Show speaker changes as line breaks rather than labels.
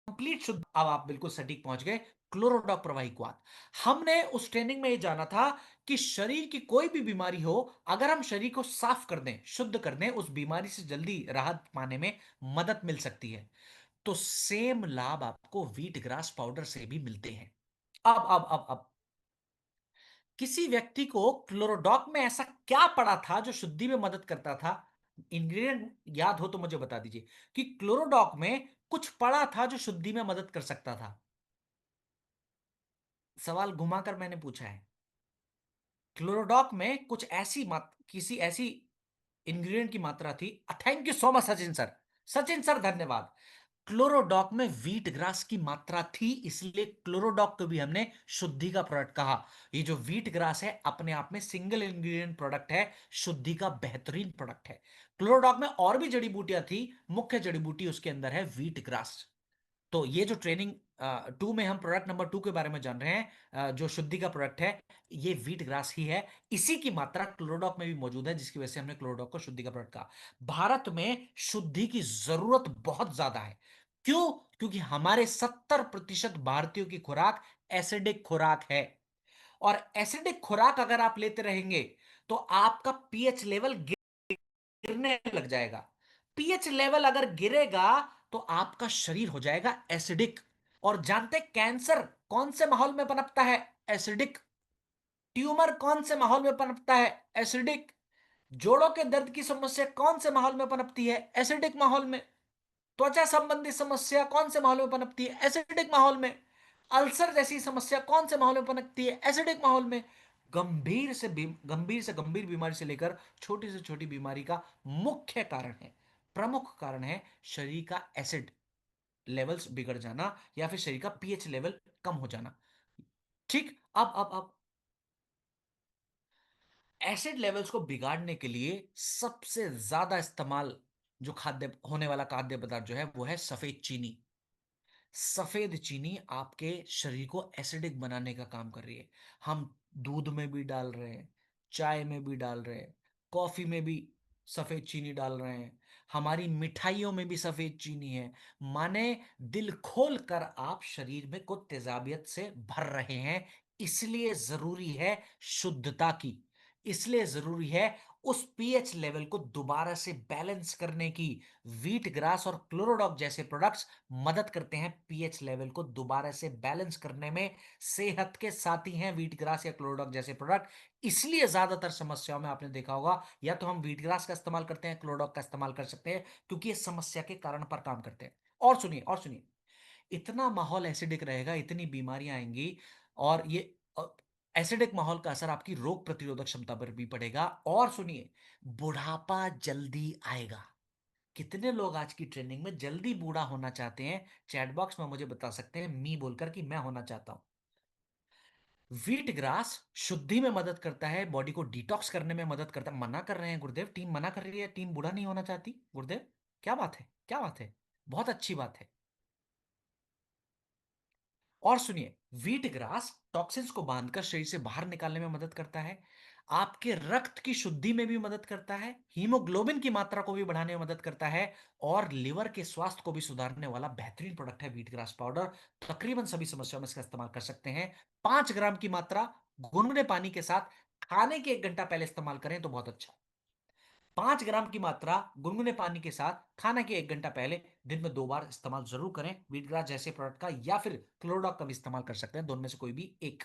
Complete शुद्ध, अब आप बिल्कुल सटीक पहुंच गए। क्लोरोडॉक प्रवाहिकवाद। हमने उस ट्रेनिंग में ये जाना था कि शरीर की कोई भी बीमारी हो, अगर हम शरीर को साफ कर दें, शुद्ध कर दें, उस बीमारी से जल्दी राहत पाने में मदद मिल सकती है। तो सेम लाभ आपको व्हीट ग्रास पाउडर से भी मिलते हैं। अब किसी व्यक्ति को क्लोरोडॉक में ऐसा क्या पड़ा था जो शुद्धि में मदद करता था? इंग्रेडिएंट याद हो तो मुझे बता दीजिए कि क्लोरोडॉक में कुछ पड़ा था जो शुद्धि में मदद कर सकता था। सवाल घुमाकर मैंने पूछा है। क्लोरोडॉक में कुछ ऐसी किसी ऐसी इंग्रेडिएंट की मात्रा थी। Thank you so much Sachin sir. Sachin sir धन्यवाद। क्लोरोडॉक में व्हीट ग्रास की मात्रा थी, इसलिए क्लोरोडॉक को भी हमने शुद्धि का प्रोडक्ट कहा। ये जो व्हीट ग्रास है अपने आप में सिंगल इंग्रेडिएंट प्रोडक्ट है, शुद्धि का बेहतरीन प्रोडक्ट है। क्लोरोडॉक में और भी जड़ी बूटियां थी, मुख्य जड़ी बूटी उसके अंदर है व्हीट ग्रास। तो ये जो ट्रेनिंग 2 में हम प्रोडक्ट नंबर 2 के बारे में जान रहे हैं, जो शुद्धि का प्रोडक्ट है, ये व्हीट ग्रास ही है। इसी की मात्रा क्लोरोडॉक में भी मौजूद है, जिसकी वजह से हमने क्लोरोडॉक को शुद्धि का प्रोडक्ट कहा। भारत में शुद्धि की जरूरत बहुत ज्यादा है। क्यों? क्योंकि हमारे 70% भारतीयों की खुराक एसिडिक खुराक है। और एसिडिक खुराक अगर आप लेते रहेंगे तो आपका पीएच लेवल गिरने लग जाएगा। पीएच लेवल अगर गिरेगा तो आपका शरीर हो जाएगा एसिडिक। और जानते कैंसर कौन से माहौल में पनपता है? एसिडिक। ट्यूमर कौन से माहौल में पनपता है? एसिडिक। जोड़ों के दर्द की समस्या कौन से माहौल में पनपती है? एसिडिक माहौल में। त्वचा संबंधी समस्या कौन से माहौल में पनपती है? एसिडिक माहौल में। अल्सर जैसी समस्या कौन से माहौल में पनपती है? एसिडिक माहौल में। गंभीर से गंभीर बीमारी से लेकर छोटी से छोटी बीमारी का मुख्य कारण है, प्रमुख कारण है शरीर का एसिड लेवल्स बिगड़ जाना या फिर शरीर का पीएच लेवल कम हो जाना। ठीक। अब एसिड लेवल्स को बिगाड़ने के लिए सबसे ज्यादा इस्तेमाल जो खाद्य होने वाला खाद्य पदार्थ जो है वो है सफेद चीनी। सफेद चीनी आपके शरीर को एसिडिक बनाने का काम कर रही है। हम दूध में भी डाल रहे हैं, चाय में भी डाल रहे हैं, कॉफी में भी सफेद चीनी डाल रहे हैं, हमारी मिठाइयों में भी सफेद चीनी है। माने दिल खोल कर आप शरीर में को तेजाबियत से भर रहे हैं। इसलिए जरूरी है शुद्धता की। इसलिए जरूरी है उस पीएच लेवल को दोबारा से बैलेंस करने की। व्हीट ग्रास और क्लोरोडॉक जैसे प्रोडक्ट्स मदद करते हैं पीएच लेवल को दोबारा से बैलेंस करने में। सेहत के साथी हैं व्हीट ग्रास या क्लोरोडॉक जैसे प्रोडक्ट। इसलिए ज्यादातर समस्याओं में आपने देखा होगा या तो हम व्हीट ग्रास का इस्तेमाल करते हैं, क्लोरोडॉक का इस्तेमाल कर सकते हैं, क्योंकि ये समस्या के कारण पर काम करते हैं। और सुनिए, इतना माहौल एसिडिक रहेगा, इतनी बीमारियां आएंगी। और ये एसिडिक माहौल का असर आपकी रोग प्रतिरोधक क्षमता पर भी पड़ेगा। और सुनिए, बुढ़ापा जल्दी आएगा। कितने लोग आज की ट्रेनिंग में जल्दी बूढ़ा होना चाहते हैं? चैट बॉक्स में मुझे बता सकते हैं मी बोलकर कि मैं होना चाहता हूं। व्हीट ग्रास शुद्धि में मदद करता है, बॉडी को डिटॉक्स करने में मदद करता है। मना कर रहे हैं गुरुदेव, टीम मना कर रही है, टीम बूढ़ा नहीं होना चाहती गुरुदेव। क्या बात है, क्या बात है। बहुत अच्छी बात है। और सुनिए, व्हीट ग्रास टॉक्सिन्स को बांधकर शरीर से बाहर निकालने में मदद करता है। आपके रक्त की शुद्धि में भी मदद करता है, हीमोग्लोबिन की मात्रा को भी बढ़ाने में मदद करता है। और लिवर के स्वास्थ्य को भी सुधारने वाला बेहतरीन प्रोडक्ट है व्हीट ग्रास पाउडर। तकरीबन सभी समस्याओं में इसका इस्तेमाल कर सकते हैं। 5 ग्राम की मात्रा गुनगुने पानी के साथ खाने के 1 घंटा पहले इस्तेमाल करें तो बहुत अच्छा। 5 ग्राम की मात्रा गुनगुने पानी के साथ खाना के 1 घंटा पहले, दिन में 2 बार इस्तेमाल जरूर करें व्हीट ग्रास जैसे प्रोडक्ट का, या फिर क्लोरोडॉक का भी इस्तेमाल कर सकते हैं, दोनों में से कोई भी एक।